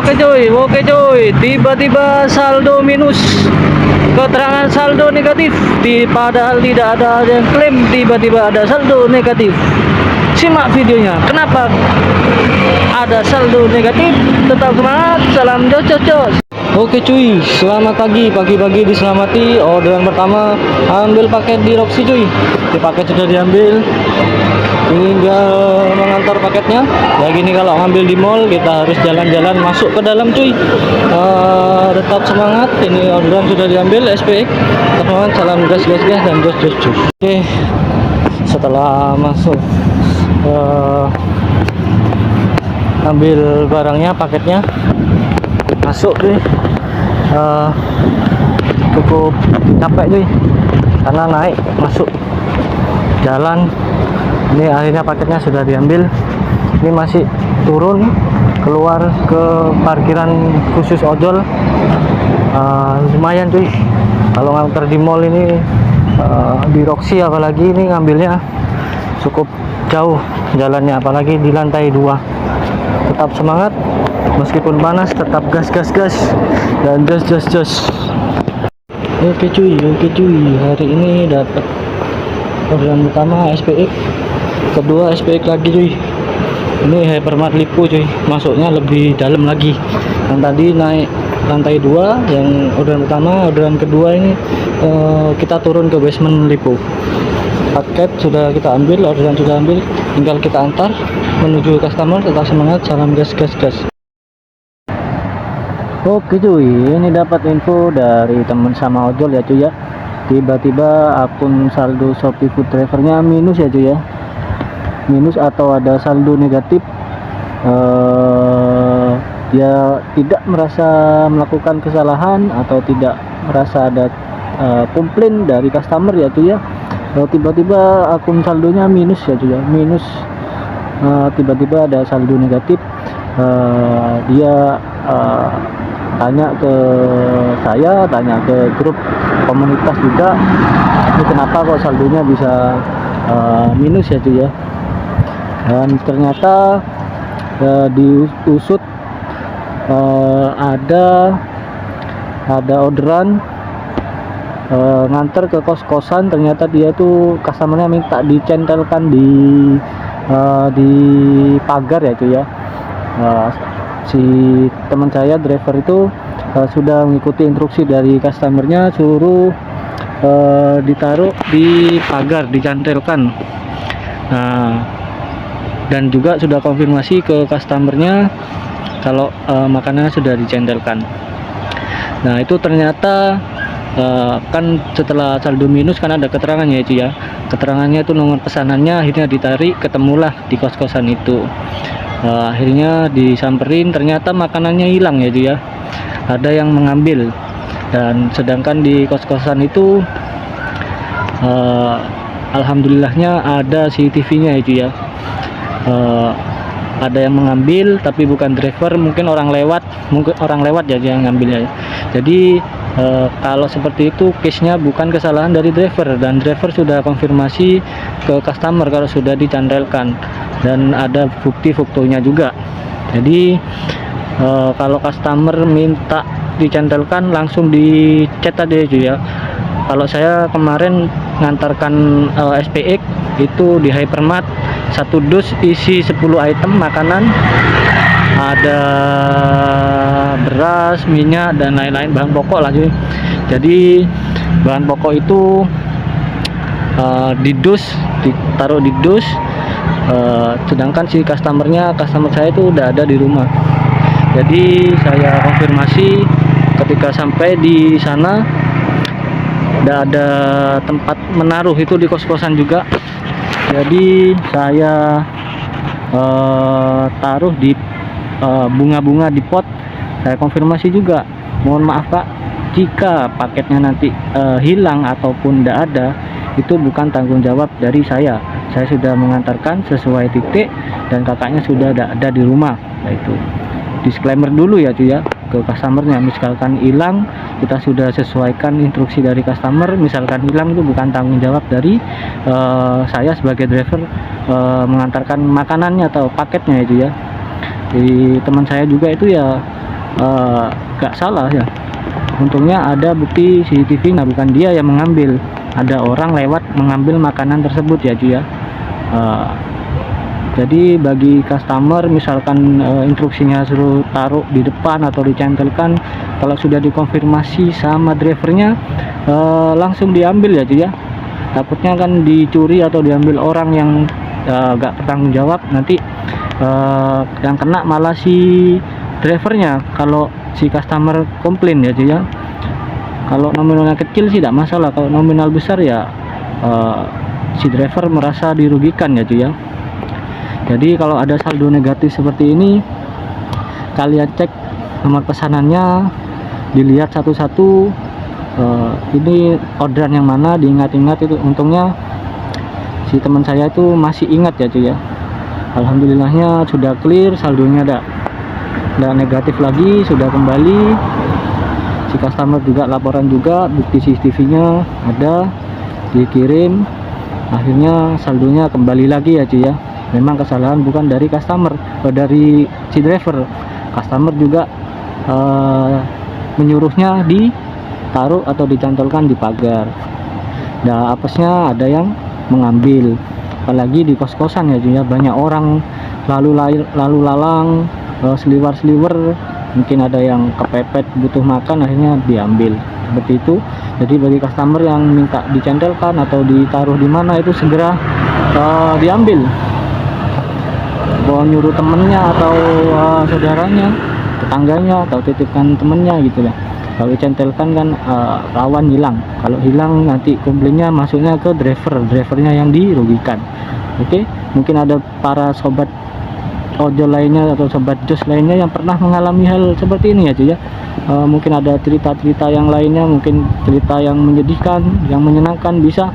Oke cuy, tiba-tiba saldo minus, keterangan saldo negatif, padahal tidak ada yang klaim, tiba-tiba ada saldo negatif. Simak videonya, kenapa ada saldo negatif. Tetap semangat, salam jos jos jos. Oke cuy, selamat pagi diselamati. Orderan pertama ambil paket di Roxy cuy. Di paket sudah diambil, tinggal mengantar paketnya. Ya gini, kalau ngambil di mall kita harus jalan-jalan masuk ke dalam cuy. Tetap semangat, ini orderan sudah diambil SPX. Tetap semangat, salam gas dan jos. Oke, setelah masuk ambil barangnya, paketnya masuk cuy. Cukup capek cuy karena naik masuk jalan. Ini akhirnya paketnya sudah diambil. Ini masih turun keluar ke parkiran khusus ojol. Lumayan cuy kalau nganter di mall ini, di Roxy apalagi ini ngambilnya cukup jauh jalannya, apalagi di lantai 2. Tetap semangat meskipun panas, tetap gas dan jos. Oke cuy, hari ini dapat orderan pertama SPX, kedua SPX lagi cuy. Ini Hypermart Lipo cuy, masuknya lebih dalam lagi. Yang tadi naik lantai 2 yang orderan pertama, orderan kedua ini kita turun ke basement Lipo. Paket sudah kita ambil, orderan sudah ambil, tinggal kita antar menuju customer. Tetap semangat, salam gas. Oke cuy, ini dapat info dari teman sama ojol ya cuy ya. Tiba-tiba akun saldo Shopee Food Driver-nya minus ya cuy ya. Minus atau ada saldo negatif. Dia tidak merasa melakukan kesalahan atau tidak merasa ada komplain dari customer ya cuy ya. Tiba-tiba akun saldonya minus ya cuy ya, minus. Tiba-tiba ada saldo negatif. Dia tanya ke saya, tanya ke grup komunitas juga, ini kenapa kok saldonya bisa minus ya cuy ya. Dan ternyata diusut ada orderan nganter ke kos-kosan. Ternyata dia tuh customernya minta dicentelkan di pagar ya cuy ya. Si teman saya driver itu sudah mengikuti instruksi dari customernya, suruh ditaruh di pagar, dicantelkan. Dan juga sudah konfirmasi ke customernya kalau makanannya sudah dicantelkan. Nah itu ternyata kan setelah saldo minus kan ada keterangannya itu ya. Keterangannya itu nomor pesanannya, akhirnya ditarik, ketemulah di kos-kosan itu. Akhirnya disamperin, ternyata makanannya hilang ya cuy ya. Ada yang mengambil, dan sedangkan di kos-kosan itu alhamdulillahnya ada CCTV-nya ya cuy ya. Ada yang mengambil tapi bukan driver, mungkin orang lewat ya yang ngambilnya. Jadi kalau seperti itu case-nya bukan kesalahan dari driver, dan driver sudah konfirmasi ke customer kalau sudah dicantelkan dan ada bukti-fotonya juga. Jadi kalau customer minta dicantelkan langsung di chat aja cuy ya. Kalau saya kemarin ngantarkan SPX itu di Hypermart, 1 dus isi 10 item makanan, ada beras, minyak dan lain-lain bahan pokok lah cuy. Jadi bahan pokok itu di dus, ditaruh di dus. Sedangkan si customer saya itu udah ada di rumah. Jadi saya konfirmasi ketika sampai di sana, udah ada tempat menaruh itu di kos-kosan juga. Jadi saya taruh di bunga-bunga di pot. Saya konfirmasi juga, mohon maaf Pak, jika paketnya nanti hilang ataupun tidak ada, itu bukan tanggung jawab dari saya. Saya sudah mengantarkan sesuai titik dan kakaknya sudah ada di rumah. Nah, itu disclaimer dulu ya cuy ya ke customernya. Misalkan hilang, kita sudah sesuaikan instruksi dari customer. Misalkan hilang itu bukan tanggung jawab dari saya sebagai driver mengantarkan makanannya atau paketnya itu ya. Jadi teman saya juga itu ya gak salah ya. Untungnya ada bukti CCTV, nah bukan dia yang mengambil, ada orang lewat mengambil makanan tersebut ya cuy ya. Jadi bagi customer misalkan instruksinya suruh taruh di depan atau dicantelkan, kalau sudah dikonfirmasi sama drivernya langsung diambil ya cuy ya. Takutnya kan dicuri atau diambil orang yang gak bertanggung jawab, nanti yang kena malah si drivernya kalau si customer komplain ya cuy ya. Kalau nominalnya kecil sih tidak masalah, kalau nominal besar ya si driver merasa dirugikan ya cuy ya. Jadi kalau ada saldo negatif seperti ini, kalian cek nomor pesanannya, dilihat satu-satu, ini orderan yang mana, diingat-ingat itu. Untungnya si teman saya itu masih ingat ya cuy ya. Alhamdulillahnya sudah clear, saldonya tidak negatif lagi, sudah kembali. Si customer juga laporan juga, bukti CCTV-nya ada, dikirim, akhirnya saldonya kembali lagi ya cuy ya. Memang kesalahan bukan dari customer, dari si driver. Customer juga menyuruhnya ditaruh atau dicantolkan di pagar. Nah, apesnya ada yang mengambil, apalagi di kos-kosan ya cuy ya, banyak orang lalu lalang, seliwer, mungkin ada yang kepepet butuh makan, akhirnya diambil seperti itu. Jadi bagi customer yang minta dicantelkan atau ditaruh di mana, itu segera diambil, nyuruh temennya atau saudaranya, tetangganya, atau titipkan temennya gitu ya. Kalau dicantelkan kan rawan hilang. Kalau hilang nanti komplainnya masuknya ke drivernya yang dirugikan. Oke, mungkin ada para sobat ojol lainnya atau sobat jos lainnya yang pernah mengalami hal seperti ini ya cuy ya. Mungkin ada cerita-cerita yang lainnya, mungkin cerita yang menyedihkan, yang menyenangkan, bisa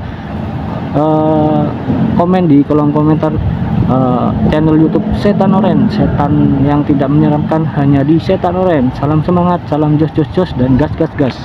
komen di kolom komentar channel YouTube Setan Oren, setan yang tidak menyeramkan hanya di Setan Oren. Salam semangat, salam jos, dan gas.